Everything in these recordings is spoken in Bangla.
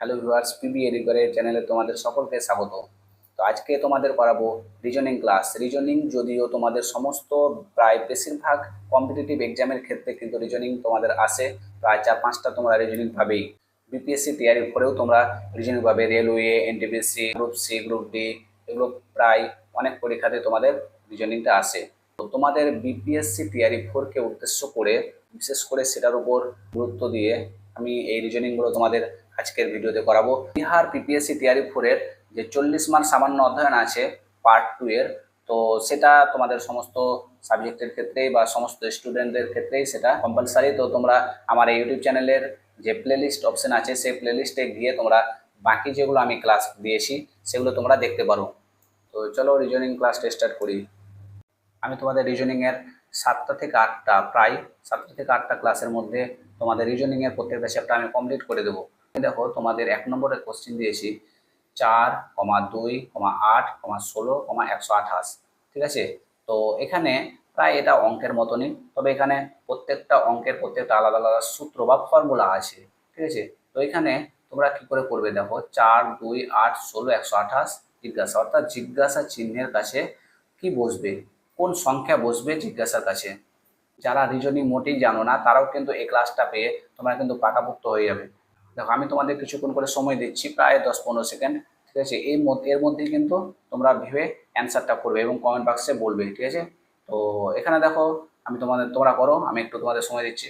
হ্যালো ভিউয়ার্স, পিবি এডুকেটর চ্যানেলে তোমাদের সকলকে স্বাগত। তো আজকে তোমাদের করাবো রিজনিং ক্লাস। রিজনিং যদিও তোমাদের সমস্ত প্রায় বেশিরভাগ কম্পিটিটিভ এক্সামের ক্ষেত্রে কিন্তু রিজনিং তোমাদের আসে, প্রায় 4-5টা তোমরা রিজনিং পাবেই। বিপিএসসি টিআরির পরেও তোমরা রিজনিং পাবে, railway, NTPC, group C, group D, এগুলো প্রায় অনেক পরীক্ষাতে তোমাদের রিজনিংটা আসে। তো তোমাদের বিপিএসসি টিআরি 4কে উদ্দেশ্য করে, বিশেষ করে সেটার উপর গুরুত্ব দিয়ে আমি এই রিজনিংগুলো তোমাদের আজকের ভিডিওতে করাবো। বিহার পিপিএসসি টিআরি 4-এর যে 40 মার্ক সামান্য অধ্যয়ন আছে পার্ট 2 এর, তো সেটা তোমাদের সমস্ত সাবজেক্টের ক্ষেত্রেই বা সমস্ত স্টুডেন্টদের ক্ষেত্রেই সেটা কম্পালসারি। তো তোমরা আমার এই ইউটিউব চ্যানেলের যে প্লেলিস্ট অপশন আছে সেই প্লেলিস্টে গিয়ে তোমরা বাকি যেগুলো আমি ক্লাস দিয়েছি সেগুলো তোমরা দেখতে পারো। তো চলো রিজনিং ক্লাসটা স্টার্ট করি। আমি তোমাদের রিজনিংয়ের 7টা থেকে 8টা ক্লাসের মধ্যে তোমাদের রিজনিংয়ের প্রত্যেকটা চ্যাপ্টার আমি কমপ্লিট করে দেবো। দেখো, তোমাদের 1 নম্বরের কোশ্চেন দিয়েছি 4,2,8,16,128। ঠিক আছে, তো এখানে প্রায় এটা অঙ্কের মতনই, তবে এখানে প্রত্যেকটা অঙ্কের প্রত্যেকটা আলাদা আলাদা সূত্র বা ফর্মুলা আছে। ঠিক আছে, তো এখানে তোমরা কি করে করবে দেখো, 4, 2, 8, 16, 128 জিজ্ঞাসা, অর্থাৎ জিজ্ঞাসা চিহ্নের কাছে কি বসবে, কোন সংখ্যা বসবে জিজ্ঞাসার কাছে। যারা রিজনিং মোটেই জানো না তারাও কিন্তু এই ক্লাসটা পেয়ে তোমরা কিন্তু পাকাপোক্ত হয়ে যাবে। দেখো, আমি তোমাদের কিছুক্ষণ করে সময় দিচ্ছি, প্রায় 10-15 সেকেন্ড। ঠিক আছে, এর মধ্যেই কিন্তু তোমরা ভেবে অ্যান্সারটা করবে এবং কমেন্ট বক্সে বলবে। ঠিক আছে, তো এখানে দেখো, তোমরা করো, আমি একটু তোমাদের সময় দিচ্ছি।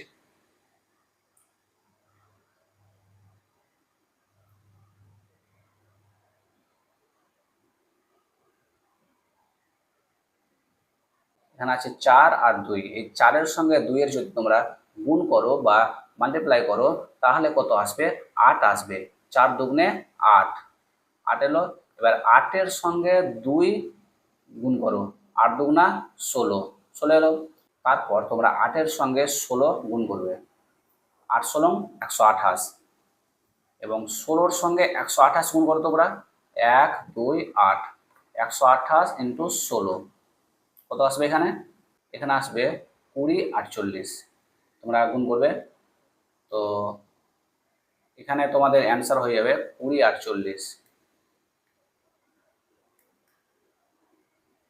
এখানে আছে 4 আর 2, এই 4-এর সঙ্গে 2-এর যদি তোমরা গুণ করো বা মাল্টিপ্লাই করো তাহলে কত আসবে? 8 আসবে। 4 দুগুণে 8, 8 এলো। এবার 8-এর সঙ্গে 2 গুণ করো, 8 দুগুণা 16, 16 এলো। তারপর তোমরা 8-এর সঙ্গে 16 গুণ করবে, 8 × 16 128, এবং 16-র সঙ্গে 128 গুণ করো তোমরা, 1, 2, 8, 128 × 16 কত আসবে? এখানে এখানে আসবে 20, 48। তোমরা গুণ করবে, তো এখানে তোমাদের অ্যান্সার হয়ে যাবে 20, 48।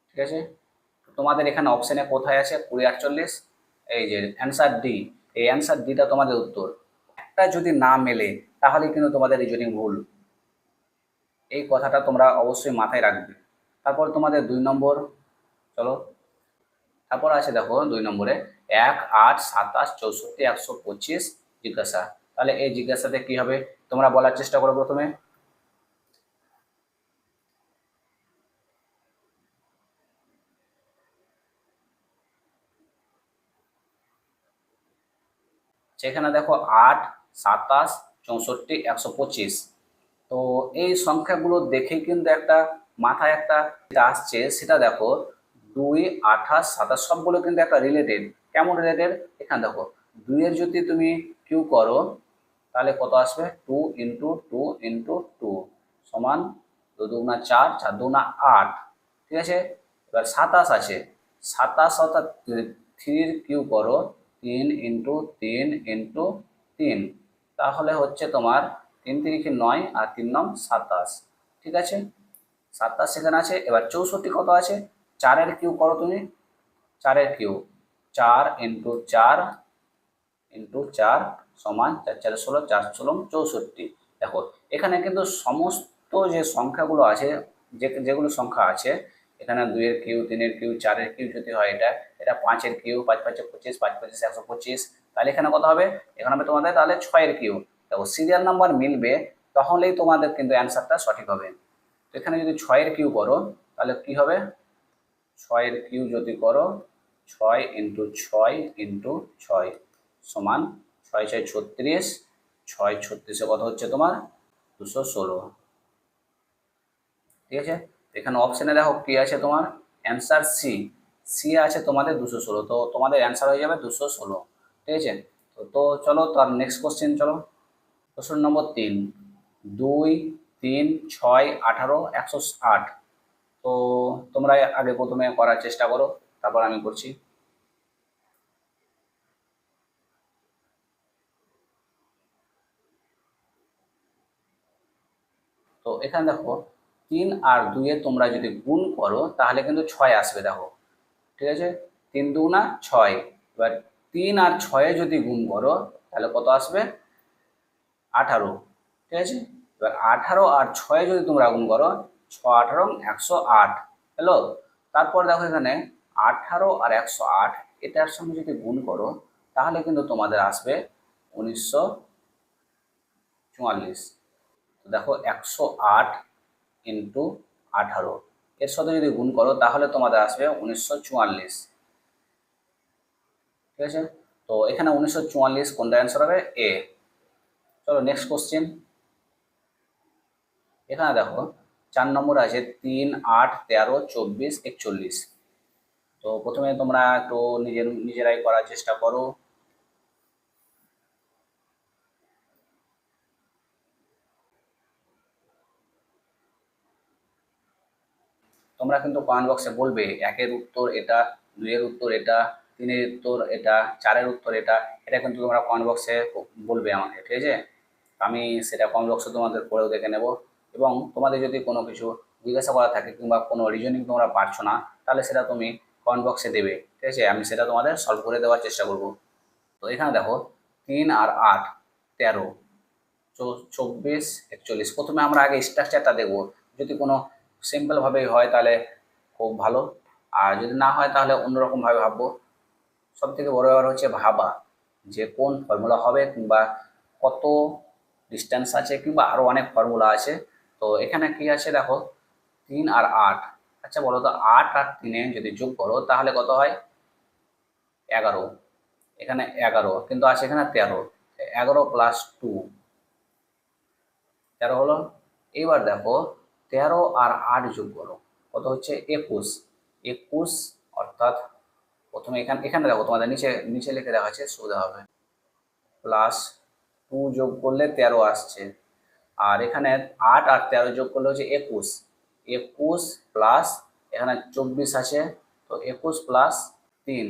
ঠিক আছে, তোমাদের এখানে অপশানে কোথায় আছে 20, 48? এই যে অ্যান্সার ডি, এই অ্যান্সার ডিটা তোমাদের উত্তর। একটা যদি না মেলে তাহলে কিন্তু তোমাদের রিজনিং ভুল, এই কথাটা তোমরা অবশ্যই মাথায় রাখবে। তারপর তোমাদের 2 নম্বর, চলো। তারপর আছে দেখো 2 নম্বরে 1, 8, 27, 64, 125 জিজ্ঞাসা। তাহলে এই জিজ্ঞাসাতে কি হবে তোমরা বলার চেষ্টা করো প্রথমে। সেখানে দেখো 8, 27, 64, 125। তো এই সংখ্যাগুলো দেখে কিন্তু একটা মাথায় একটা যেটা আসছে সেটা দেখো, 2, 28, 27 সবগুলো কিন্তু একটা রিলেটেড। কেমন রিলেটেড? এখানে দেখো, 2-এর যদি তুমি কিউ করো তাহলে কত আসবে? 2 × 2 × 2 সমান 2 দুগুণা 4, 4 দুগুণা 8। ঠিক আছে, এবার 27 আছে, 27 অর্থাৎ 3-র কিউ করো, 3 × 3 × 3, তাহলে হচ্ছে তোমার 3 × 3 = 9 আর 3 × 9 = 27। ঠিক আছে, 27 সেখানে আছে। এবার 64 কত আছে? 4-এর কিউ করো তুমি, 4-এর কিউ 4 × 4 × 4 সমান 4, 4 16, 4 16 64। দেখো, এখানে কিন্তু সমস্ত যে সংখ্যাগুলো আছে, যেগুলো সংখ্যা আছে, এখানে 2-এর কিউ, 3-এর কিউ, 4-এর কিউ যদি হয়, এটা 5-এর কিউ, 5 5 25, 5 25 125, তাহলে এখানে কত হবে? এখানে হবে তোমাদের তাহলে 6-এর কিউ। দেখো, সিরিয়াল নাম্বার মিলবে তাহলেই তোমাদের কিন্তু অ্যান্সারটা সঠিক হবে। তো এখানে যদি 6-এর কিউ করো তাহলে কি হবে? 6-এর কিউ যদি করো, 6 × 6 × 6 সমান 6 6 36, 6 36 কত হচ্ছে তোমার? 216। ঠিক আছে, এখানে অপশানে দেখো কি আছে তোমার? অ্যান্সার সি, সি আছে তোমাদের 216, তো তোমাদের অ্যান্সার হয়ে যাবে 216। ঠিক আছে, তো চলো তার নেক্সট কোশ্চেন চলো। Question number 3, 2, 3, 6, 18, 108। তো তোমরা আগে প্রথমে করার চেষ্টা করো, তারপর আমি করছি। তো এখানে দেখো 3 আর 2 এ তোমরা যদি গুণ করো তাহলে কিন্তু 6 আসবে। দেখো, ঠিক আছে, 3 দুগুণা 6। এবার 3 আর 6 যদি গুণ করো তাহলে কত আসবে? 18। ঠিক আছে, এবার 18 আর 6 যদি তোমরা গুণ করো, 6 18 108 হলো। তারপর দেখো এখানে 18 আর 108 এটার সঙ্গে যদি গুণ করো তাহলে কিন্তু তোমাদের আসবে 1944। দেখো 108 ইন্টু 18 এর সাথে যদি গুণ করো তাহলে তোমাদের আসবে 1944। ঠিক আছে, তো এখানে 1944 কোনটা অ্যান্সার হবে? এ। চলো নেক্সট কোশ্চেন। এখানে দেখো 4 নম্বর আছে 3 8 13 24 41। তো প্রথমে তোমরা একটু নিজেরাই করার চেষ্টা করো। তোমরা কিন্তু কমেন্ট বক্সে বলবে 1-এর উত্তর এটা, 2-এর উত্তর এটা, 3-এর উত্তর এটা, 4-এর উত্তর এটা। এটা কিন্তু তোমরা কমেন্ট বক্সে বলবে আমাকে, ঠিক আছে? আমি সেটা কমেন্ট বক্সে তোমাদের পড়েও দেখে নেব। এবং তোমাদের যদি কোনো কিছু জিজ্ঞাসা করা থাকে কিংবা কোনো রিজনিং তোমরা পারছো না তাহলে সেটা তুমি কমেন্ট বক্সে দেবে, ঠিক আছে? আমি সেটা তোমাদের সলভ করে দেওয়ার চেষ্টা করব। তো এখানে দেখো 3 আর 8 13 24 41। প্রথমে আমরা আগে স্ট্রাকচারটা দেখবো। যদি কোনো সিম্পলভাবেই হয় তাহলে খুব ভালো, আর যদি না হয় তাহলে অন্যরকমভাবে ভাববো। সব থেকে বড় ব্যাপার হচ্ছে ভাবা যে কোন ফর্মুলা হবে কিংবা কত ডিস্টেন্স আছে কিংবা আরও অনেক ফর্মুলা আছে। তো এখানে কি আছে দেখো 3 আর 8। আচ্ছা বলো তো 8 আর 3-এ যদি যোগ করো তাহলে কত হয়? 11। এখানে 11 কিন্তু আছে এখানে 13। 11 প্লাস 2 13 হলো। এইবার দেখো 13 আর 8 যোগ করো, কত হচ্ছে? 21। 21 অর্থাৎ প্রথমে এখানে এখানে দেখো তোমাদের নিচে নিচে লিখে দেখাচ্ছে, সুবিধা হবে। প্লাস 2 যোগ করলে 13 আসছে, আর এখানে 8 আর 13 যোগ করলে হচ্ছে 21। 21 প্লাস এখানে 24 আছে, তো 21 প্লাস 3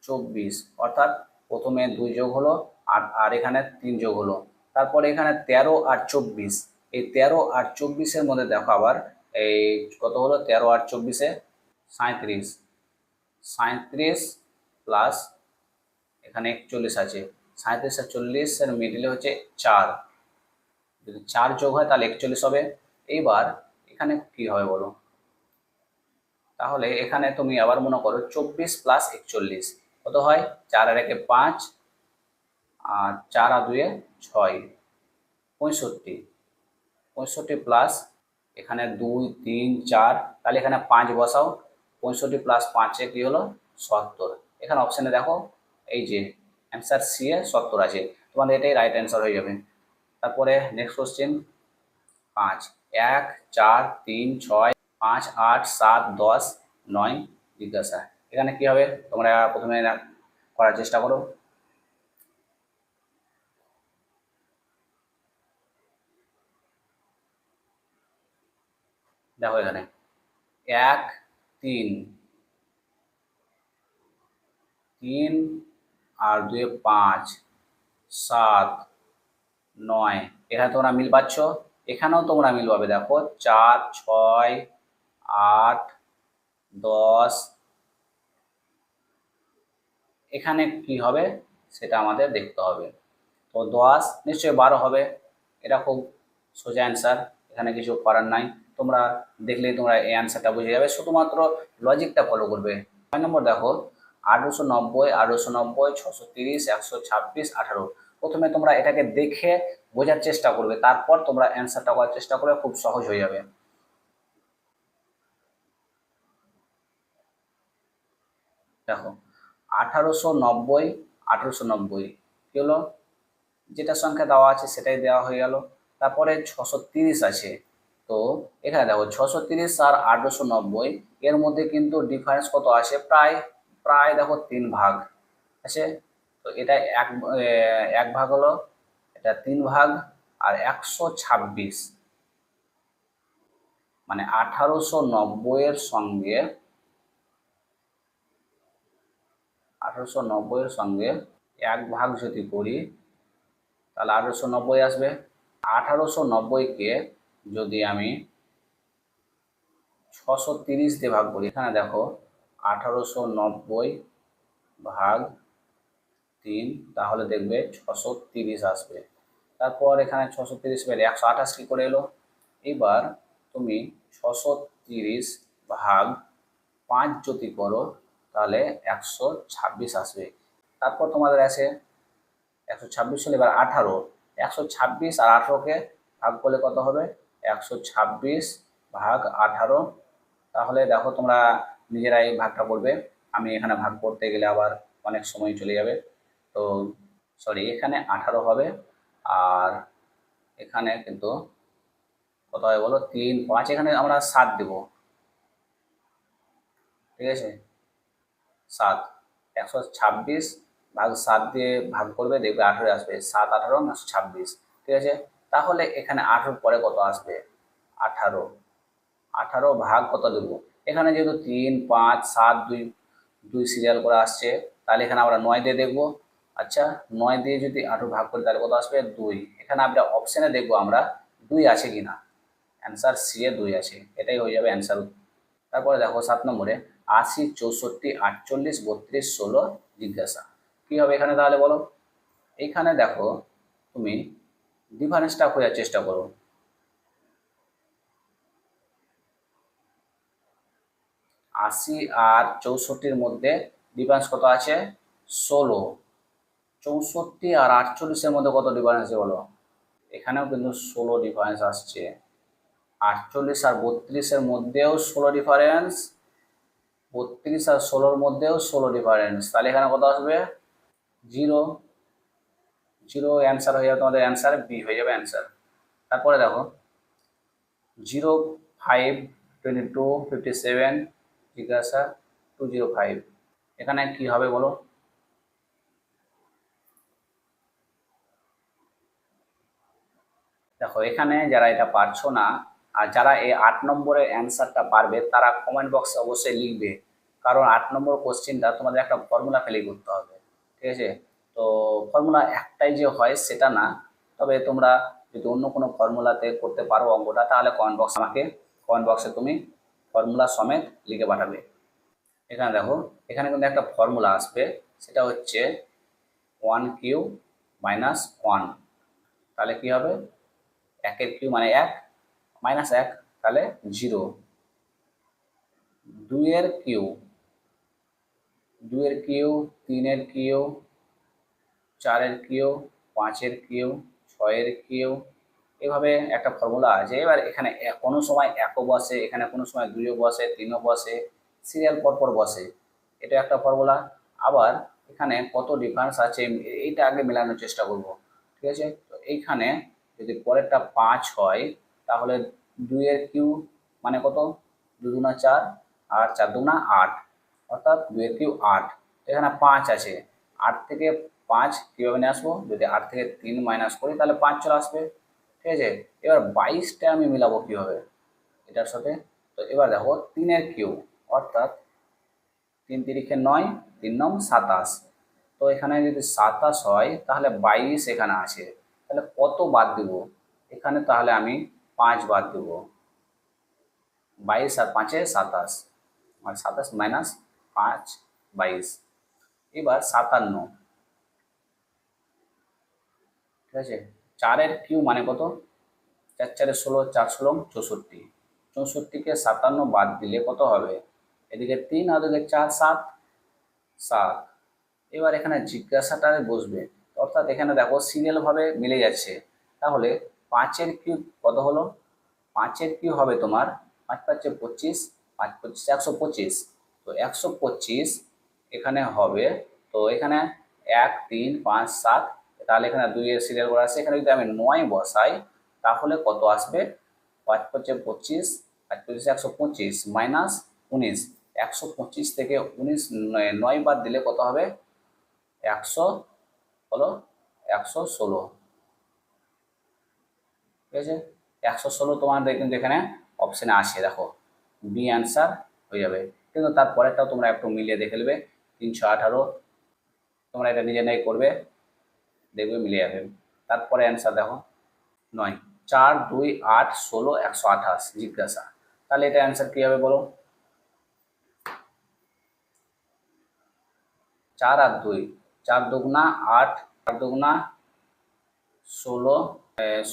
24। অর্থাৎ প্রথমে 2 যোগ হলো আর আর এখানে 3 যোগ হলো। তারপরে এখানে 13 আর 24, এই 13 আর 24-এর মধ্যে দেখো আবার এই কত হলো? 13 আর 24-এ 37। 37 প্লাস এখানে 41 আছে। 37 আর 40-এর মিডিলে হচ্ছে 4। যদি 4 যোগ হয় তাহলে 41 হবে। এইবার এখানে কি হবে বলো? তাহলে এখানে তুমি আবার মনে করো 24 প্লাস 41 কত হয়? 4 আর 1-এ 5, আর 4 আর 2-এ 6, 65। 65 প্লাস এখানে 2 3 4, তাহলে এখানে 5 বসাও। 65 প্লাস 5-এ কি হলো? 70। এখানে অপশানে দেখো এই যে অ্যান্সার সি এ 70 আছে। তোমাদের এটাই রাইট অ্যান্সার হয়ে যাবে। তারপরে নেক্সট কোশ্চেন 5 1 4 3 6 5 8 7 10 9 জিজ্ঞাসা। এখানে কি হবে তোমরা প্রথমে করার চেষ্টা করো। দেখো এখানে 1 3 3 আর 2 5 7 9। এখানে তোমরা মিল পাচ্ছ, এখানেও তোমরা মিল পাবে। দেখো 4 6 8 10। এখানে কি হবে সেটা আমাদের দেখতে হবে। তো 10 নিশ্চয়ই 12 হবে। এটা খুব সোজা অ্যান্সার, এখানে কিছু করার নাই। তোমরা দেখলেই তোমরা এই অ্যান্সারটা বুঝে যাবে, শুধুমাত্র লজিকটা ফলো করবে। 6 নম্বর দেখো 1890 1890 630 126 18। প্রথমে তোমরা এটাকে দেখে বোঝার চেষ্টা করবে, তারপর তোমরা অ্যান্সারটা করার চেষ্টা করবে, খুব সহজ হয়ে যাবে। দেখো 1890 1890 কি হলো? যেটা সংখ্যা দেওয়া আছে সেটাই দেওয়া হয়ে গেল। তারপরে 630 আছে। তো এখানে দেখো 630 আর 1890 এর মধ্যে কিন্তু ডিফারেন্স কত আছে? প্রায় প্রায় দেখো 3 ভাগ আছে। তো এটা এক ভাগ হলো, এটা 3 ভাগ। আর 126 মানে 1890 এর সঙ্গে 1890 এর সঙ্গে 1 ভাগ যদি করি তাহলে 1890 আসবে। 1890-কে যদি আমি 630 দিয়ে ভাগ করি, এখানে দেখো 1890 ভাগ 3, তাহলে দেখবে 630 আসবে। তারপর এখানে 630 পেলে 128 কি করে এলো? এবার তুমি 630 ভাগ 5 যদি করো তাহলে 126 আসবে। তারপর তোমাদের আছে 126 হলে এবার 18, 126 আর 18কে ভাগ করলে কত হবে? 126 ভাগ 18। তাহলে দেখো তোমরা নিজেরাই ভাগটা করবে, আমি এখানে ভাগ করতে গেলে আবার অনেক সময় চলে যাবে। তো সরি, এখানে 18 হবে, আর এখানে কিন্তু কত হবে বলো? 3, 5, এখানে আমরা 7 দেব, ঠিক আছে? 7, 126 ভাগ 7 দিয়ে ভাগ করবে, দেখবে 18 আসবে। 7, 18, 126, ঠিক আছে? তাহলে এখানে 18 পরে কত আসবে? 18, 18 ভাগ কত দেবো? এখানে যেহেতু 3, 5, 7, 2 2 সিরিয়াল করে আসছে, তাহলে এখানে আমরা 9 দিয়ে দেখবো। আচ্ছা, 9 দিয়ে যদি 18 ভাগ করি তাহলে কত আসবে? 2। এখানে আমরা অপশানে দেখবো আমরা 2 আছে কিনা। অ্যান্সার সি এ 2 আছে, এটাই হয়ে যাবে অ্যান্সার। তারপরে দেখো 7 নম্বরে 80, 64, 48, 32, 16 জিজ্ঞাসা। কি হবে এখানে তাহলে বলো? এইখানে দেখো তুমি ডিফারেন্সটা খোঁজার চেষ্টা করো। 80 আর 64-র মধ্যে ডিফারেন্স কত আছে? 16। 64 আর 48-এর মধ্যে কত ডিফারেন্স আছে বলো? এখানেও কিন্তু 16 ডিফারেন্স আসছে। 48 আর 32-এর মধ্যেও 16 ডিফারেন্স, 32 আর 16-র মধ্যেও 16 ডিফারেন্স, তাহলে এখানে কত আসবে? 0। 0 অ্যান্সার হয়ে যাবে, তোমাদের অ্যান্সার বি হয়ে যাবে অ্যান্সার। তারপরে দেখো 0, 5, 22, 57 জিজ্ঞাসা 205, এখানে কি হবে বলো? দেখো এখানে যারা এটা পারছো না, আর যারা এই 8 নম্বরের অ্যান্সারটা পারবে তারা কমেন্ট বক্সে অবশ্যই লিখবে, কারণ 8 নম্বর কোশ্চেনটা তোমাদের একটা ফর্মুলা ফেলে করতে হবে, ঠিক আছে? তো ফর্মুলা একটাই যে হয় সেটা না, তবে তোমরা যদি অন্য কোনো ফর্মুলাতে করতে পারো অঙ্কটা, তাহলে কমেন্ট বক্সে তুমি ফর্মুলা সমেত লিখে পাঠাবে। এখানে দেখো, এখানে কিন্তু একটা ফর্মুলা আসবে, সেটা হচ্ছে 1 কিউ মাইনাস 1, তাহলে কি হবে? 1-এর কিউ মানে 1, মাইনাস 1 তাহলে 0। 2-এর কিউ, 2-এর কিউ, 3-এর কিউ, 4-এর কিউ, 5-এর কিউ, 6-এর কিউ, এভাবে একটা ফর্মুলা আছে। এবার এখানে কোনো সময় 1ও বসে, এখানে কোনো সময় 2ও বসে, 3ও বসে, সিরিয়াল পরপর বসে, এটা একটা ফর্মুলা। আবার এখানে কত ডিফারেন্স আছে এইটা আগে মেলানোর চেষ্টা করব, ঠিক আছে? তো এইখানে যদি পরেরটা 5 হয়, তাহলে 2-এর কিউ মানে কত? 2 দুগুণা 4, আর 4 দুগুণা 8, অর্থাৎ 2-এর কিউ 8। এখানে 5 আছে, 8 থেকে 5 কীভাবে নিয়ে আসবো? যদি 8 থেকে 3 মাইনাস করি তাহলে 5 চলে আসবে, ঠিক আছে? এবার 22টা আমি মিলাবো কীভাবে এটার সাথে? তো এবার দেখো 3-এর কিউ, অর্থাৎ 3 তিরিখে 9, 3 নং 27। তো এখানে যদি 27 হয় তাহলে 22 এখানে আছে, তাহলে কত বাদ দিব? এখানে তাহলে আমি 5 বাদ দেব। 22 আর 5-এ 27, আর 27 মাইনাস 5, 22। এবার 57, ঠিক আছে? 4-এর কিউ মানে কত? 4 4-এ 16, 4 16 64, 64-কে 57 বাদ দিলে কত হবে? এদিকে 3 আর এদিকে 4, 7, 7। এবার এখানে জিজ্ঞাসাটা বসবে, অর্থাৎ এখানে দেখো সিরিয়ালভাবে মিলে যাচ্ছে। তাহলে 5-এর কিউব কত হলো? 5-এর কিউব হবে তোমার 5 5-এ 25, 5 25 125। তো 125 এখানে হবে। তো এখানে 1 3 5 7, তাহলে এখানে 2-এর সিরিয়াল করা আছে, এখানে যদি আমি 9 বসাই তাহলে কত আসবে? 5 5-এ 25, 5 25-এ 125 মাইনাস 19, 125 থেকে 19 9 বাদ দিলে কত হবে? 100 হলো 116, ঠিক আছে? 116 তোমাদের কিন্তু এখানে অপশানে আসে, দেখো বি অ্যান্সার হয়ে যাবে। কিন্তু তারপরেরটাও তোমরা একটু মিলিয়ে দেখে নেবে। 318, তোমরা এটা নিজে করবে, দেখবে মিলে যাবে। তারপরে অ্যান্সার দেখো 9। 4, 2, 8, 16, 128 জিজ্ঞাসা। তাহলে এটা অ্যান্সার কী হবে বলো? 4 আর 2, 4 দুগুণা 8, 4 দুগুণা 16,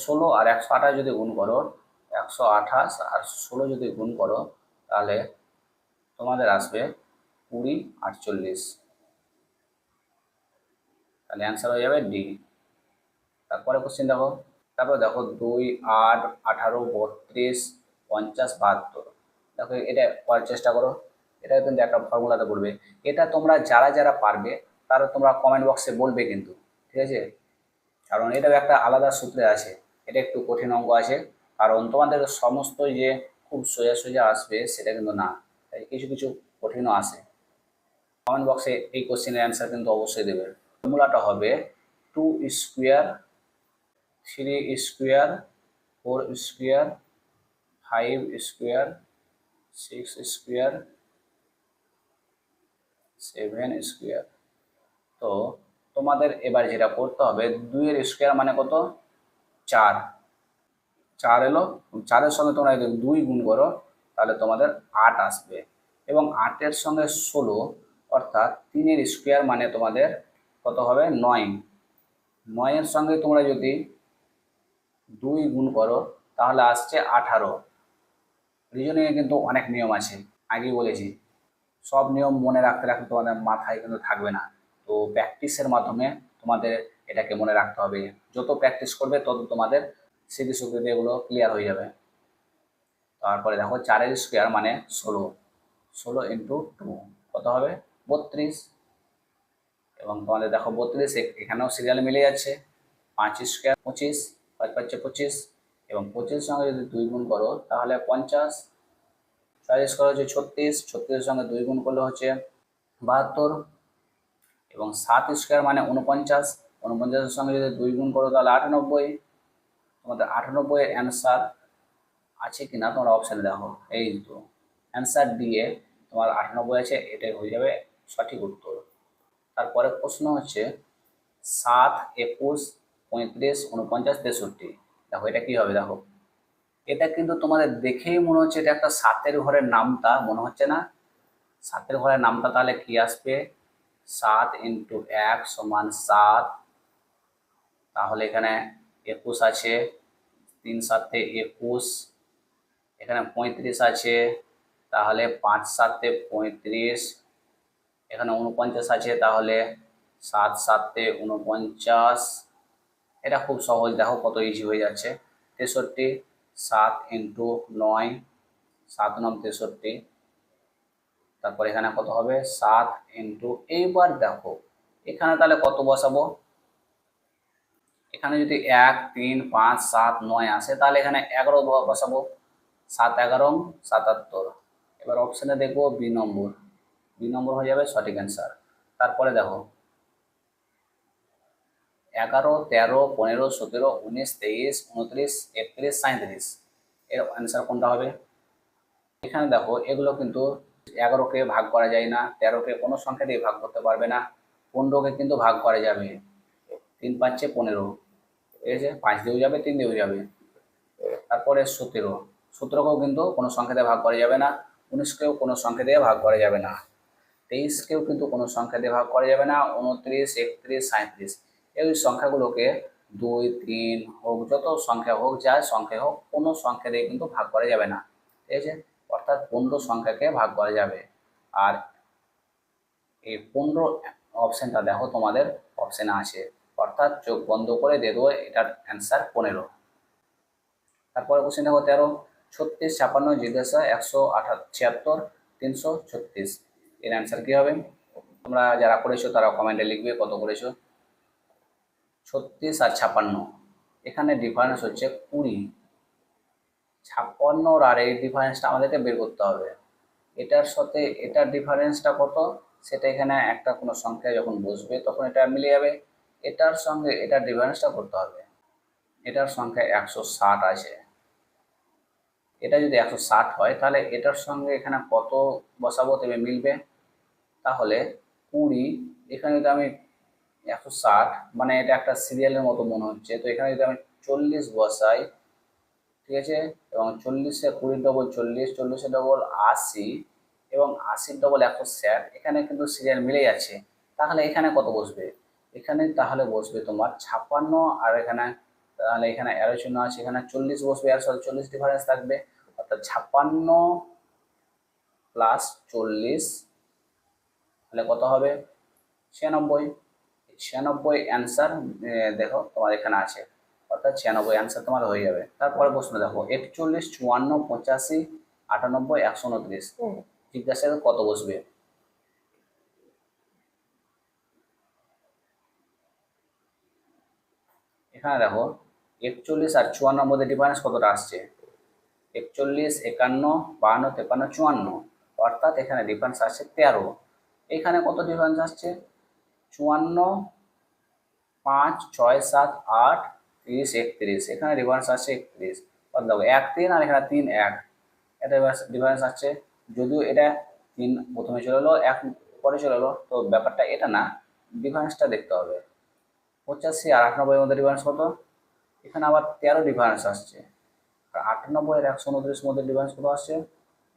16 আর 128 যদি গুণ করো, 128 আর 16 যদি গুণ করো, তাহলে তোমাদের আসবে 20, 48। তাহলে অ্যান্সার হয়ে যাবে ডি। তারপরে কোশ্চেন দেখো, তারপর দেখো 2, 8, 18, 32, 50, 72। দেখো এটা করার চেষ্টা করো, এটা কিন্তু একটা ফর্মুলাতে পড়বে। এটা তোমরা যারা যারা পারবে তারা তোমরা কমেন্ট বক্সে বলবে কিন্তু, ঠিক আছে? কারণ এটাও একটা আলাদা সূত্রে আছে, এটা একটু কঠিন অঙ্ক আছে। কারণ তোমাদের সমস্ত যে খুব সোজা সোজা আসবে সেটা কিন্তু না, তাই কিছু কিছু কঠিনও আসে। কমেন্ট বক্সে এই কোশ্চেনের অ্যান্সার কিন্তু অবশ্যই দেবে। ফর্মুলাটা হবে 2 square, 3 square, 4 square, 5 square, 6 square, 7 square. তো তোমাদের এবার যেটা করতে হবে, 2 এর স্কোয়ার মানে কত? 4। 4 এলো, 4-এর সঙ্গে তোমরা যদি 2 গুণ করো তাহলে তোমাদের 8 আসবে। এবং 8-এর সঙ্গে 16 অর্থাৎ 3-এর স্কোয়ার মানে তোমাদের কত হবে? 9। 9-এর সঙ্গে তোমরা যদি 2 গুণ করো তাহলে আসছে 18। রিজনিংয়ে কিন্তু অনেক নিয়ম আছে, আগেই বলেছি। সব নিয়ম মনে রাখতে রাখতে তোমাদের মাথায় কিন্তু থাকবে না। তো প্র্যাকটিসের মাধ্যমে তোমাদের এটাকে মনে রাখতে হবে। যত প্র্যাকটিস করবে তত তোমাদের স্মৃতি শক্তিতে এগুলো ক্লিয়ার হয়ে যাবে। তারপরে দেখো 4-এর স্কোয়ার মানে 16, 16 ইন্টু 2 কত হবে? 32। এবং তোমাদের দেখো 32 এখানেও সিরিয়াল মিলে যাচ্ছে। 5 স্কোয়ার 25, 5 5 25, এবং 25-এর সঙ্গে যদি 2 গুণ করো তাহলে 50। 6 স্কোয়ার হচ্ছে 36, 36-এর সঙ্গে 2 গুণ করলে হচ্ছে 72। এবং 7 স্কোয়ার মানে 49, 49-এর সঙ্গে যদি 2 গুণ করো তাহলে 98। তোমাদের 98-এর অ্যান্সার আছে কি না তোমরা অপশানে দেখো, এই তো অ্যান্সার দিয়ে তোমার 98 আছে, এটাই হয়ে যাবে সঠিক উত্তর। তারপরে প্রশ্ন হচ্ছে 7, 21, 35, 49, 63। দেখো এটা কি হবে? দেখো এটা কিন্তু তোমাদের দেখেই মনে হচ্ছে এটা একটা 7-এর ঘরের নামতা মনে হচ্ছে না? 7-এর ঘরের নামতা তাহলে কি আসবে? 7 ইন্টু 1 সমান 7। তাহলে এখানে 21 আছে, 3 7 21। এখানে 35 আছে, তাহলে 5 7 35। এখানে 49 আছে, তাহলে 7 7 49। এটা খুব সহজ, দেখো কত ইজি হয়ে যাচ্ছে। 63, 7 ইন্টু 9, 7 9 63। তারপর এখানে কত হবে? 7 ইন্টু, এইবার দেখো এখানে তাহলে কত বসাবো? এখানে যদি 1 3 5 7 9 আসে তাহলে এখানে 11 বসাবো। 7 11 77। এবার অপশানে দেখবো বি নম্বর, বি নম্বর হয়ে যাবে সঠিক অ্যান্সার। তারপরে দেখো 11 13 15 17 19 23 29 31 37, এর অ্যান্সার কোনটা হবে? এখানে দেখো এগুলো কিন্তু 11-কে ভাগ করা যায় না, 13-কে কোনো সংখ্যা দিয়ে ভাগ করতে পারবে না, 15-কে কিন্তু ভাগ করা যাবে। 3 5 15, ঠিক আছে, 5 দিয়েও যাবে, 3 দিয়েও যাবে। তারপরে 17, 17-কেও কিন্তু কোনো সংখ্যা দিয়ে ভাগ করা যাবে না, 19-কেও কোনো সংখ্যা দিয়ে ভাগ করা যাবে না, 23-কেও কিন্তু কোনো সংখ্যা দিয়ে ভাগ করা যাবে না, 29 31 37। এই সংখ্যাগুলোকে 2 3 হোক, যত সংখ্যা হোক, যা সংখ্যা হোক, কোনো সংখ্যা দিয়ে কিন্তু ভাগ করা যাবে না, ঠিক আছে। অর্থাৎ 15 সংখ্যাকে ভাগ করা যাবে। আর এই 15 অপশানটা দেখো তোমাদের অপশানে আছে, অর্থাৎ চোখ বন্ধ করে দিয়ে দেবো এটার অ্যান্সার 15। তারপরে কোশ্চেন দেখো 13, 36 56 জিজ্ঞাসা 176 336, এর অ্যান্সার কী হবে? তোমরা যারা করেছো তারা কমেন্টে লিখবে কত করেছো। 36 আর 56, এখানে ডিফারেন্স হচ্ছে 20। 56 আর এই ডিফারেন্সটা আমাদেরকে বের করতে হবে। এটার সাথে এটার ডিফারেন্সটা কত সেটা এখানে একটা কোনো সংখ্যা যখন বসবে তখন এটা মিলে যাবে। এটার সঙ্গে এটার ডিফারেন্সটা করতে হবে। এটার সংখ্যা 160 আছে, এটা যদি 160 হয় তাহলে এটার সঙ্গে এখানে কত বসাবো তবে মিলবে? তাহলে 20, এখানে যদি আমি 160, মানে এটা একটা সিরিয়ালের মতো মনে হচ্ছে, তো এখানে যদি আমি 40 বসাই ঠিক আছে। এবং 40-এ 20 ডবল 40, 40-এর ডবল 80 এবং 80-র ডবল 160। এখানে কিন্তু সিরিয়াল মিলে যাচ্ছে। তাহলে এখানে কত বসবে? এখানে তাহলে বসবে তোমার 56, আর এখানে তাহলে এখানে অ্যারো চিহ্ন আছে, এখানে 40 বসবে, এর সাথে 40 ডিফারেন্স থাকবে, অর্থাৎ 56 প্লাস 40 তাহলে কত হবে? 96। 96 অ্যান্সার দেখো তোমার এখানে আছে, অর্থাৎ 96 অ্যান্সার তোমার হয়ে যাবে। তারপরে প্রশ্ন দেখো 41, 54, 85, 98, 129। জিজ্ঞাসা কত বসবে? এখানে দেখো 41 আর 54 মধ্যে ডিফারেন্স কতটা আসছে? 41, 51, 52, 53, 54, অর্থাৎ এখানে ডিফারেন্স আসছে 13। এখানে কত ডিফারেন্স আসছে? 54, 5, 6, 7, 8, 30, 31, এখানে ডিফারেন্স আছে 31। অর্থাৎ দেখো 1, 3 আর এখানে 3, 1, এটা ডিফারেন্স আছে। যদিও এটা 3 প্রথমে চলে এলো, 1 পরে চলে এলো, তো ব্যাপারটা এটা না, ডিফারেন্সটা দেখতে হবে। 85 আর 98 এর মধ্যে ডিফারেন্স কত? এখানে আবার 13 ডিফারেন্স আসছে। আর 98 আর 129 মধ্যে ডিফারেন্স কত আসছে?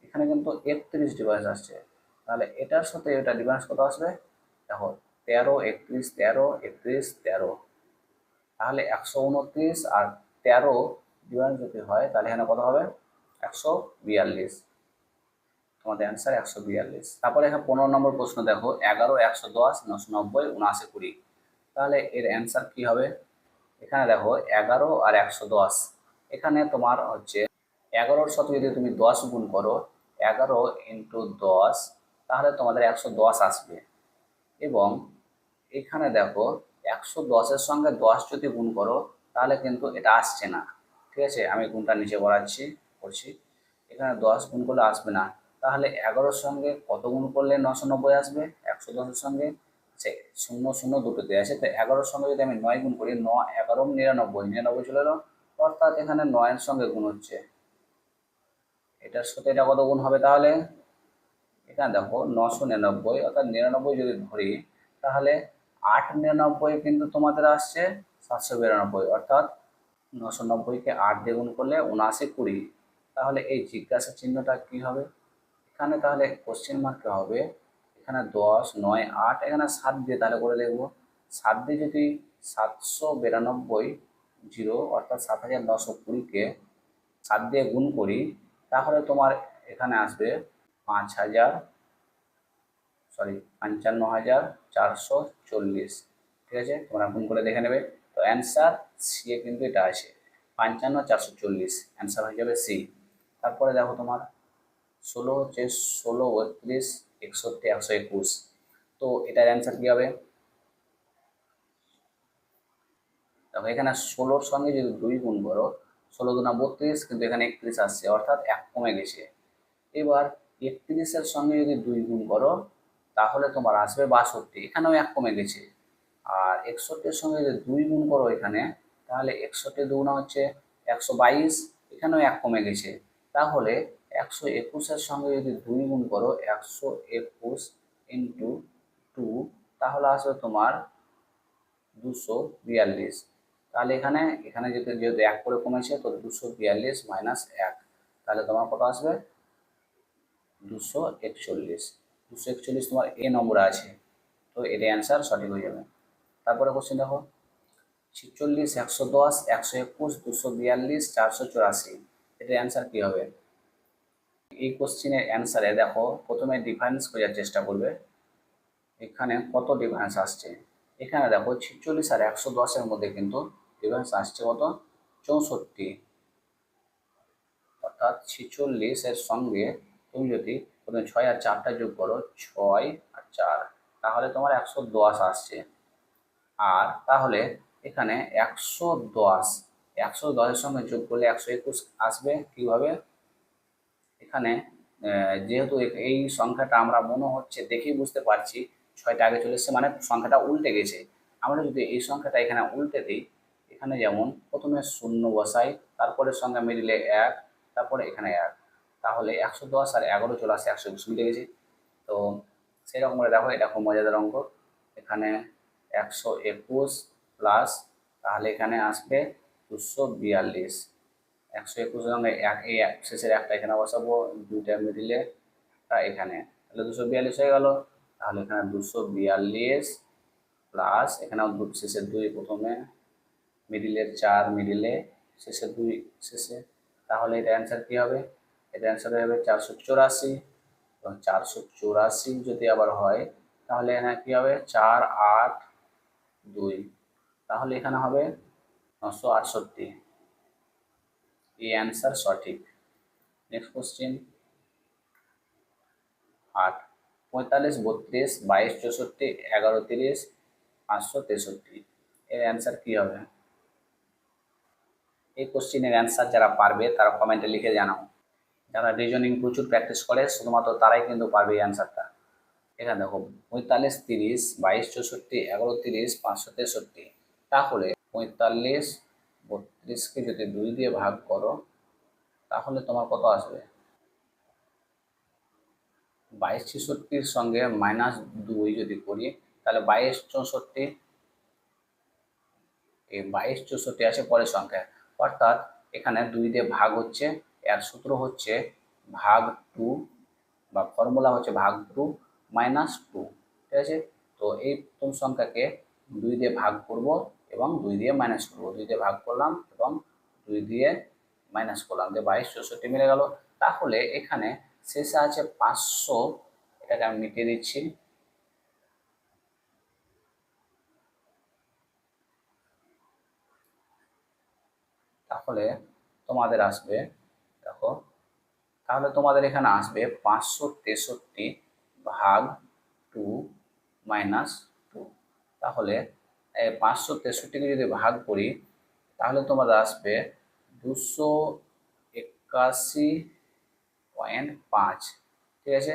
এখানে কিন্তু 31 ডিফারেন্স আসছে। তাহলে এটার সাথে এটা ডিফারেন্স কত আসবে? দেখো 13, 31, 13, 31, 13, তাহলে 129 আর 13 ডিফারেন্স যদি হয় তাহলে এখানে কত হবে? 142। তোমাদের অ্যান্সার 142। তারপরে এখানে 15 নম্বর প্রশ্ন দেখো 11, 110, 990, 79, 20। তাহলে এর অ্যান্সার কি হবে? এখানে দেখো 11 আর 110, এখানে তোমার হচ্ছে 11-র সাথে যদি তুমি 10 গুণ করো, 11 ইন্টু 10, তাহলে তোমাদের 110 আসবে। এবং এখানে দেখো 110-এর সঙ্গে 10 যদি গুণ করো তাহলে কিন্তু এটা আসছে না। ঠিক আছে, আমি গুণটা নিচে করছি। এখানে 10 গুণ করলে আসবে না। তাহলে 11-র সঙ্গে কত গুণ করলে 990 আসবে? 110-এর সঙ্গে সে 0 0 দুটোতে আছে, তো 11-র সঙ্গে যদি আমি 9 গুণ করি, 9, 11, 99, 99 চলে এলো, অর্থাৎ এখানে 9-এর সঙ্গে গুণ হচ্ছে। এটার সাথে এটা কত গুণ হবে তাহলে? এখানে দেখো 999, অর্থাৎ 99 যদি ধরি, তাহলে 8 99 কিন্তু তোমাদের আসছে 792, অর্থাৎ 990-কে 8 দিয়ে গুণ করলে 79, 20। তাহলে এই জিজ্ঞাসা চিহ্নটা কি হবে? এখানে তাহলে কোশ্চেন মার্কে হবে, এখানে 10, 9, 8, এখানে 7 দিয়ে তাহলে করে দেখবো। 7 দিয়ে যদি 792 জিরো, অর্থাৎ 7920-কে 7 দিয়ে গুণ করি, তাহলে তোমার এখানে আসবে 5,000, সরি 55,440। ঠিক আছে, তোমরা গুণ করে দেখে নেবে। তো অ্যান্সার সি এ কিন্তু এটা আছে, 55,440 অ্যান্সার হয়ে যাবে সি। তারপরে দেখো তোমার 16 হচ্ছে 16, 32, 61, 121। তো এটার অ্যান্সার কী হবে? দেখো এখানে 16-র সঙ্গে যদি 2 গুণ করো, 16 দুনা 32, কিন্তু এখানে 31 আসছে, অর্থাৎ 1 কমে গেছে। এবার 31-এর সঙ্গে যদি 2 গুণ করো তাহলে তোমার আসবে 62, এখানেও 1 কমে গেছে। আর 61-এর সঙ্গে যদি 2 গুণ করো এখানে, তাহলে 61 দুগুণা হচ্ছে 122, এখানেও 1 কমে গেছে। তাহলে 121-এর সঙ্গে যদি 2 গুণ করো, 121 ইন্টু 2, তাহলে আসবে তোমার 242। তাহলে এখানে এখানে যেহেতু যেহেতু 1 করে কমেছে, তো 242 মাইনাস 1, তাহলে তোমার কত আসবে? 241। 241 তোমার এ নম্বরে আছে, তো এর অ্যান্সার সঠিক হয়ে যাবে। তারপরে কোশ্চেন দেখো 46, 110, 121, 242, 484। এটার অ্যান্সার কী হবে? এই কোশ্চেনের অ্যান্সারে দেখো প্রথমে ডিফারেন্স খোঁজার চেষ্টা করবে, এখানে কত ডিফারেন্স আসছে। এখানে দেখো 46 আর 110-এর মধ্যে কিন্তু ডিফারেন্স আসছে কত? 64। অর্থাৎ 46-এর সঙ্গে তুমি যদি প্রথমে 6 আর 4টা যোগ করো, 6 আর 4, তাহলে তোমার 110 আসছে। আর তাহলে এখানে 110, 110-এর সঙ্গে যোগ করলে 121 আসবে কীভাবে? এখানে যেহেতু এই সংখ্যাটা আমরা মনে হচ্ছে দেখেই বুঝতে পারছি 6টা আগে চলে এসছে, মানে সংখ্যাটা উল্টে গেছে। আমরা যদি এই সংখ্যাটা এখানে উল্টে দিই, এখানে যেমন প্রথমে 0 বসাই, তারপরে সংখ্যা মিডিলে 1, তারপরে এখানে 1, তাহলে 110 আর 11 চলে আসে 121 মিলে গেছে। তো সেরকম করে দেখো, এটা খুব মজাদার অঙ্ক। এখানে 121 প্লাস, তাহলে এখানে আসবে 242, 121 সঙ্গে এই শেষের একটা এখানে বসাবো, দুইটা মিডিলে এখানে, তাহলে 242 হয়ে গেল। তাহলে এখানে 242 প্লাস এখানেও শেষের 2 প্রথমে, মিডিলের 4 মিডিলে, শেষের 2 শেষে, তাহলে এটা অ্যান্সার কী হবে? এটা অ্যান্সার হবে 484। এবং 484 যদি আবার হয় তাহলে এখানে কী হবে? 4 8 2, তাহলে এখানে হবে 968। এই অ্যান্সার সঠিক। নেক্সট কোশ্চেন 8, 45 32 22 64 11 30 563, এর অ্যান্সার কী হবে? এই কোশ্চেনের অ্যান্সার যারা পারবে তারা কমেন্টে লিখে জানাও। যারা রিজনিং প্রচুর প্র্যাকটিস করে শুধুমাত্র তারাই কিন্তু পারবে এই অ্যান্সারটা। এখানে দেখো 45 30 22 64 11 30 563, তাহলে 45 32কে যদি 2 দিয়ে ভাগ করো তাহলে তোমার কত আসবে? 22 66-র সঙ্গে -2 যদি করি তাহলে 22 64, এই 22 64 আছে পরের সংখ্যা, অর্থাৎ এখানে 2 দিয়ে ভাগ হচ্ছে, এর সূত্র হচ্ছে ভাগ 2 বা ফর্মুলা হচ্ছে ভাগ 2 -2, ঠিক আছে? তো এই প্রথম সংখ্যাকে 2 দিয়ে ভাগ করব এবং 2 দিয়ে মাইনাস করব, 2 দিয়ে ভাগ করলাম এবং 2 দিয়ে মাইনাস করলাম, যে 22 64 মিলে গেল। তাহলে এখানে শেষে আছে 500, এটাকে আমি মিটিয়ে দিচ্ছি। তাহলে তোমাদের আসবে, দেখো, তাহলে তোমাদের এখানে আসবে 563 ভাগ 2 -2। তাহলে 563-কে যদি ভাগ করি তাহলে তোমাদের আসবে 281.5, ঠিক আছে?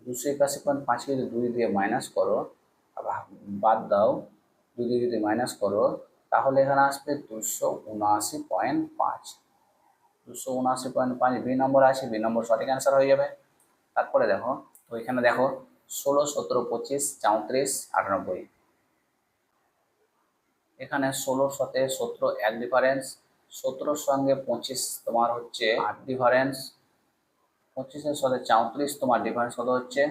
281.5-কে যদি 2 দিয়ে মাইনাস করো, বাদ দাও, 2 দিয়ে যদি মাইনাস করো তাহলে এখানে আসবে 279.5। 279.5 বি নম্বর আছে, বি নম্বর সঠিক অ্যান্সার হয়ে যাবে। তারপরে দেখো, তো এখানে দেখো 16 17 25 34 98, এখানে 16 সাথে 17 এক ডিফারেন্স, 17-র সঙ্গে 25 তোমার হচ্ছে 8 ডিফারেন্স, 25-এর সাথে 34 তোমার ডিফারেন্স কত হচ্ছে?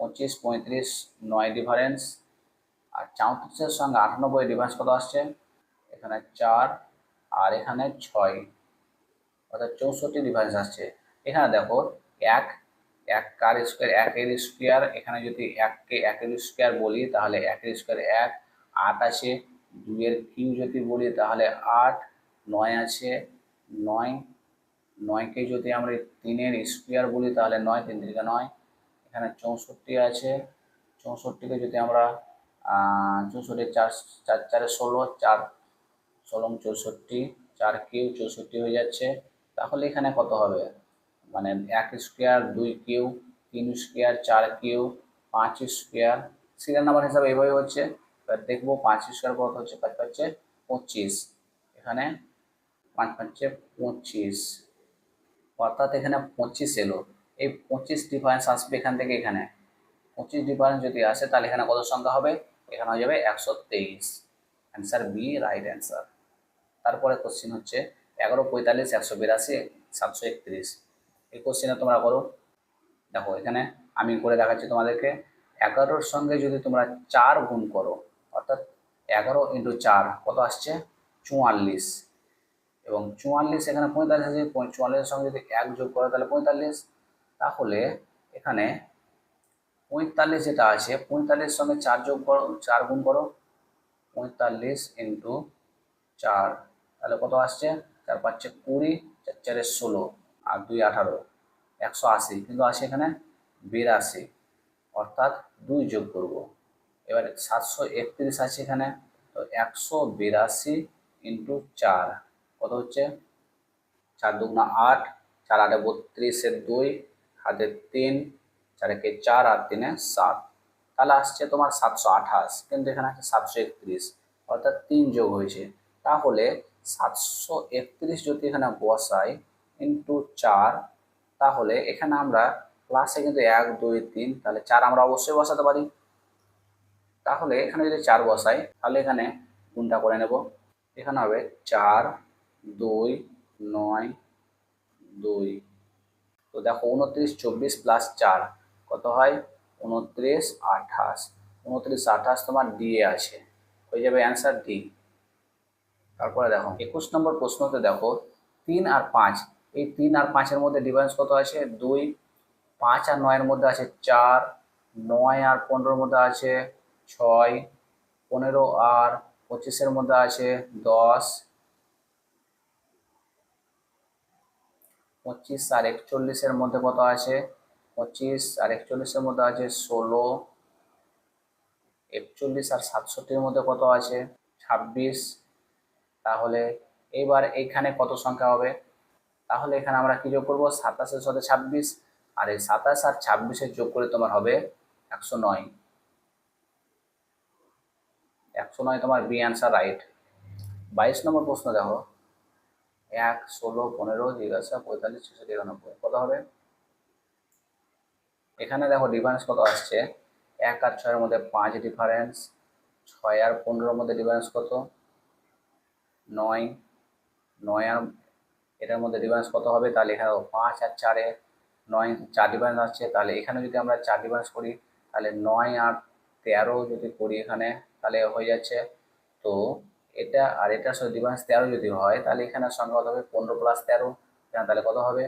25 35 9 ডিফারেন্স, আর 34-এর সঙ্গে 98 ডিফারেন্স কত আসছে? এখানে 4 আর এখানে 6, অর্থাৎ 64 ডিফারেন্স আসছে। এখানে দেখো এক কার স্কোয়ার, একের স্কোয়ার, এখানে যদি এককে একের স্কোয়ার বলি তাহলে একের স্কোয়ার 1, 8 আছে, 2-এর কিউ যদি বলি তাহলে 8, 9 আছে, 9, 9কে যদি আমরা 3-এর স্কোয়ার বলি তাহলে 9, 3 3 9, এখানে 64 আছে, 64কে যদি আমরা 64 4 4 4 16, 4 16 64, 4 কিউ 64 হয়ে যাচ্ছে। তাহলে এখানে কত হবে? মানে 1 square, 2 cube, 3 square, 4 cube, 5 square, serial number হিসাবে এইভাবে হচ্ছে। এবার দেখবো 5 স্কোয়ার কত হচ্ছে? 5 পাচ্ছে 25, এখানে 5 পাচ্ছে 25, অর্থাৎ এখানে 25 এলো। এই 25 ডিফারেন্স আসবে এখান থেকে এখানে, 25 ডিফারেন্স যদি আসে তাহলে এখানে কত সংখ্যা হবে? এখানে হয়ে যাবে 123। Answer B right answer. তারপরে কোশ্চিন হচ্ছে 11 45 182 731, এই কোশ্চিনে তোমরা করো। দেখো এখানে আমি করে দেখাচ্ছি তোমাদেরকে। 11-র সঙ্গে যদি তোমরা 4 গুণ করো, অর্থাৎ 11 × 4 কত আসছে? 44, এবং 44 এখানে 45 আছে, 44-এর সঙ্গে যদি 1 যোগ করো তাহলে 45, তাহলে এখানে 45 যেটা আছে 45-এর সঙ্গে 4 যোগ করো, 4 গুণ করো, 45 × 4, তাহলে কত আসছে? 4 5 20, 4 4 16 আর 2 18, 180, কিন্তু আসে এখানে 82, অর্থাৎ 2 যোগ করব। এবারে 731 আছে এখানে, তো 182 × 4 কত হচ্ছে? 4 2 8, 4 8 32, 2 হাতে 3, 4 একে 4 আর 3 7, তাহলে আসছে তোমার 728, কিন্তু এখানে আছে 731, অর্থাৎ 3 যোগ হয়েছে। তাহলে 731 যদি এখানে বসাই ইন্টু 4, তাহলে এখানে আমরা প্লাসে কিন্তু 1 2 3, তাহলে 4 আমরা অবশ্যই বসাতে পারি। তাহলে এখানে যদি 4 বসাই তাহলে এখানে গুণটা করে নেব, এখানে হবে 4 2 9 2। তো দেখো 29 24 প্লাস 4 কত হয়? 29 28। 29 28 তোমার ডি এ আছে, হয়ে যাবে অ্যান্সার ডি। তারপরে দেখো 21 নম্বর প্রশ্নতে দেখো 3 আর 5, এই 3 আর 5-এর মধ্যে ডিফারেন্স কত আছে? 2। 5 আর 9-এর মধ্যে আছে 4। 9 আর 15-এর মধ্যে আছে 6। 15 আর 25-এর মধ্যে আছে 10। 25 আর 41-এর মধ্যে কত আছে? 25 আর 41-এর মধ্যে আছে 16। 41 আর 67-এর মধ্যে কত আছে? 26। তাহলে এবার এইখানে কত সংখ্যা হবে? তাহলে এখানে আমরা কি যোগ করবো? 27-এর সাথে 26, আর এই 27 আর 26-এর যোগ করে তোমার হবে 109। 109 তোমার বি অ্যান্সার, রাইট। 22 নম্বর প্রশ্ন দেখো 1 16 15 জিজ্ঞাসা 45 66 91 কত হবে? এখানে দেখো ডিফারেন্স কত আসছে? 1 আর 6-এর মধ্যে 5 ডিফারেন্স। 6 আর 15-এর মধ্যে ডিফারেন্স কত? 9। 9 আর এটার মধ্যে ডিফারেন্স কত হবে? তাহলে এখানে 5 আর 4-এ 9 4 ডিফারেন্স আসছে, তাহলে এখানে যদি আমরা 4 ডিফারেন্স করি তাহলে 9 আর 13 যদি করি এখানে তাহলে হয়ে যাচ্ছে। তো এটা আর এটার সাথে ডিফারেন্স 13 যদি হয় তাহলে এখানে সংখ্যা কত হবে? 15 প্লাস 13, তাহলে কত হবে?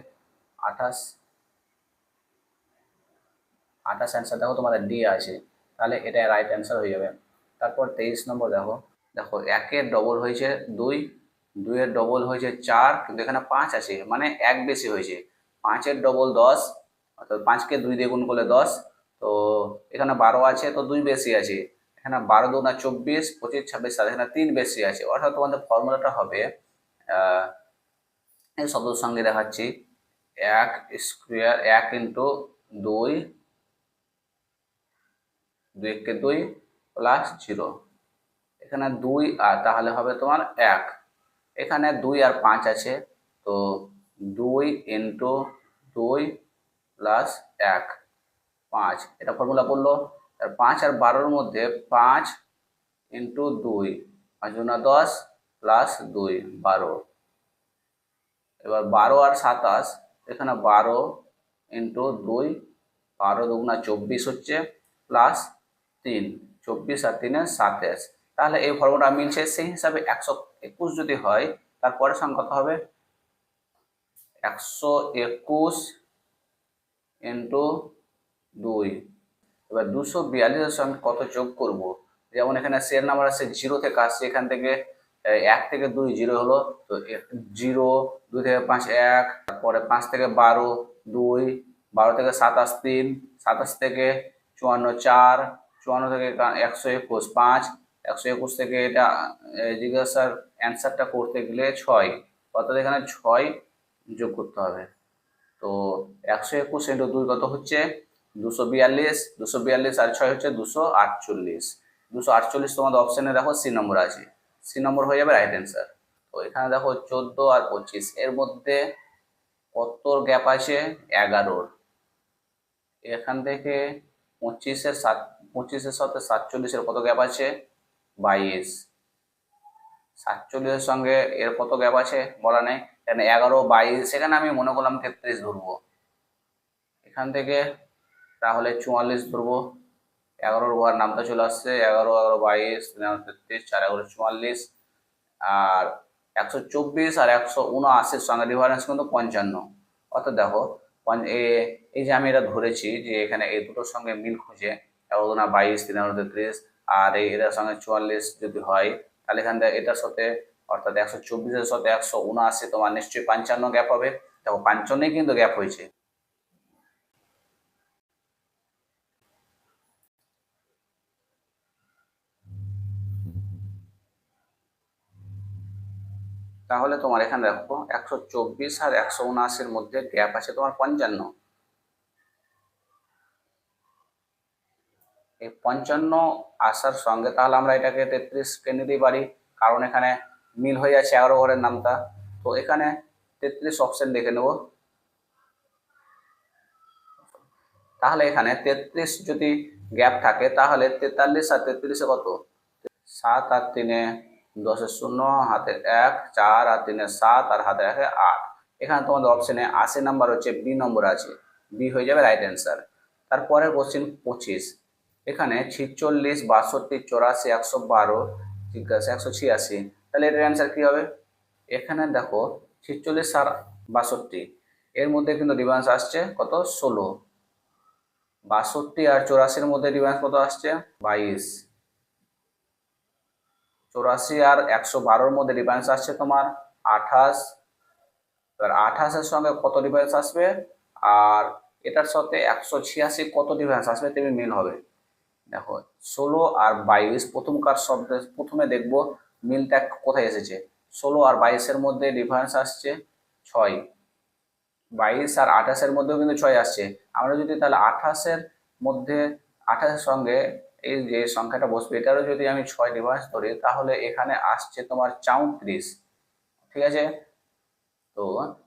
28। 28 অ্যান্সার দেখো তোমাদের ডি আছে, তাহলে এটা রাইট অ্যান্সার হয়ে যাবে। তারপর 23 নম্বর দেখো, দেখো 1-এর ডবল হয়েছে 2, 2-এর ডবল হয়েছে 4, কিন্তু এখানে 5 আছে, মানে 1 বেশি হয়েছে। 5-এর ডবল 10, অর্থাৎ 5-কে 2 দিয়ে গুণ করলে 10। তো এখানে 12 আছে, তো 2 বেশি আছে। এখানে 12 2 না 24, 25 26 27, এখানে 3 বেশি আছে। অর্থাৎ তোমাদের ফর্মুলাটা হবে, এই শব্দের সঙ্গে দেখাচ্ছি, 1 স্কোয়ার 1 ইন্টু 2, 2 2 প্লাস 0। এখানে 2 আর তাহলে হবে তোমার 1। এখানে 2 আর 5 আছে, তো 2 ইন্টু 2 প্লাস 1 5, এটা ফর্মুলা করলো। আর 5 আর 12-এর মধ্যে 5 ইন্টু 2, 5 দুগুণা 10 প্লাস 2 12। এবার 12 আর 27, এখানে 12 ইন্টু 2, 12 দুগুণা 24 হচ্ছে, প্লাস 3, 24 আর 3 27। তাহলে এই ফর্মুলা মিলছে, সেই হিসাবে 121 যদি হয় তারপরের সংখ্যা কত হবে? 121 ইন্টু 2। এবার 242-এর সঙ্গে কত যোগ করব? যেমন এখানে সের নাম্বার আসছে 0 থেকে আসছে, এখান থেকে 1 থেকে 2 0 হলো, তো 0, 2 থেকে 5 1, তারপরে 5 থেকে 12 2, 12 থেকে 27 3, 27 থেকে 54 4, 54 থেকে 121 5, 121 থেকে এটা জিজ্ঞাসার অ্যান্সারটা করতে গেলে 6, অর্থাৎ এখানে 6 যোগ করতে হবে। তো 121 ইন্টু 2 কত হচ্ছে? 242। 242 আর 6 হচ্ছে 248। 248 তোমাদের অপশনে দেখো সি নম্বর আছে, সি নম্বর হয়ে যাবে রাইট অ্যান্সার। তো এখানে দেখো 14 আর 25 এর মধ্যে কত গ্যাপ আছে? 11। এখান থেকে 25-এর 25-এর সাথে 47-এর কত গ্যাপ আছে? 22। 47-এর সঙ্গে এর কত গ্যাপ আছে বলা নেই, এখানে 11 22, সেখানে আমি মনে করলাম 33 ধরবো। এখান থেকে তাহলে 44 ধরবো। 11-র ঘর নামটা চলে আসছে, 11 11 22 33 4 11 44। আর 124 আর 179-এর সঙ্গে ডিফারেন্স কিন্তু 55। অর্থাৎ দেখো এই যে আমি এটা ধরেছি যে এখানে এই দুটোর সঙ্গে মিল খুঁজে 11 22 3 33, আর এটার সঙ্গে 44 যদি হয় তাহলে এখান থেকে এটার সাথে, অর্থাৎ 124-এর সাথে 179 তোমার নিশ্চয়ই 55 গ্যাপ হবে। দেখো 55 কিন্তু গ্যাপ হয়েছে। তাহলে তোমার এখানে দেখো 124 আর 179-এর মধ্যে গ্যাপ আছে তোমার 55। এই 55 আসার সঙ্গে তাহলে আমরা এটাকে 33-কে নিতেই পারি, কারণ এখানে মিল হয়ে যাচ্ছে 11 ঘরের নামটা। তো এখানে 33 অপশন দেখে নেব। তাহলে এখানে 33 যদি গ্যাপ থাকে তাহলে 43 আর 33-এ কত? 7 আর 3-এ 10 শূন্য, হাতে 1, 4 আর 3 7 আর হাতে 1 8। এখানে তোমাদের অপশনে 80 নাম্বার হচ্ছে বি নম্বর আছে, বি হয়ে যাবে রাইট অ্যান্সার। তারপরে কোশ্চেন 25, এখানে 46, 62, 84, 112, জিজ্ঞাসা 186, তাহলে এটার অ্যান্সার কি হবে? এখানে দেখো 46 আর 62 এর মধ্যে কিন্তু ডিফারেন্স আসছে কত? 16। 62 আর 84-র মধ্যে ডিফারেন্স কত আসছে? 22। 84 আর 112-র মধ্যে ডিফারেন্স আসছে তোমার 28। এবার 28-এর সঙ্গে কত ডিফারেন্স আসবে আর এটার সাথে 186 কত ডিফারেন্স আসবে তেমনি মিল হবে। দেখো 16 আর 22 প্রথমকার শব্দে প্রথমে দেখবো মিলটা কোথায় এসেছে। 16 আর 22-এর মধ্যে ডিফারেন্স আসছে 6। 22 আর 28-এর মধ্যেও কিন্তু 6 আসছে। আমরা যদি তাহলে 28-এর মধ্যে 28-এর সঙ্গে এই যে সংখ্যাটা বসবে এটারও যদি আমি 6 ডিফারেন্স ধরি তাহলে এখানে আসছে তোমার 34। ঠিক আছে, তো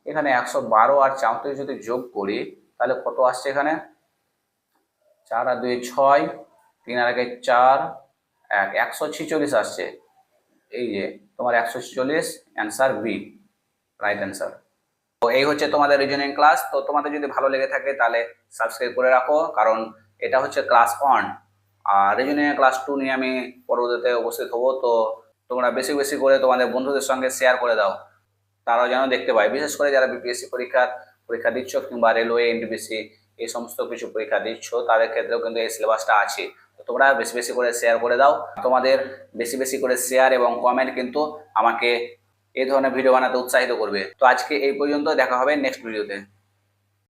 এখানে 112 আর 34 যদি যোগ করি তাহলে কত আসছে এখানে? 4 আর 2 6, 3 আর 1 4, 146 আসছে। এই যে তোমার 146 অ্যান্সার বি, রাইট অ্যান্সার। তো এই হচ্ছে তোমাদের রিজনিং ক্লাস। তো তোমাদের যদি ভালো লেগে থাকে তাহলে সাবস্ক্রাইব করে রাখো, কারণ এটা হচ্ছে ক্লাস 1 আর রিজনিং ক্লাস 2 নিয়ে আমি পরবর্তীতে উপস্থিত হবো। তো তোমরা বেশি বেশি করে তোমাদের বন্ধুদের সঙ্গে শেয়ার করে দাও, তারাও যেন দেখতে পায়। বিশেষ করে যারা বিপিএসসি পরীক্ষা দিচ্ছ কিংবা রেলওয়ে, এনটিপিসি এই সমস্ত কিছু পরীক্ষা দিচ্ছ তাদের ক্ষেত্রেও কিন্তু এই সিলেবাসটা আছে। তো তোমরা বেশি বেশি করে শেয়ার করে দাও। তোমাদের বেশি বেশি করে শেয়ার এবং কমেন্ট কিন্তু আমাকে এই ধরনের ভিডিও বানাতে উৎসাহিত করবে। তো আজকে এই পর্যন্ত, দেখা হবে নেক্সট ভিডিওতে।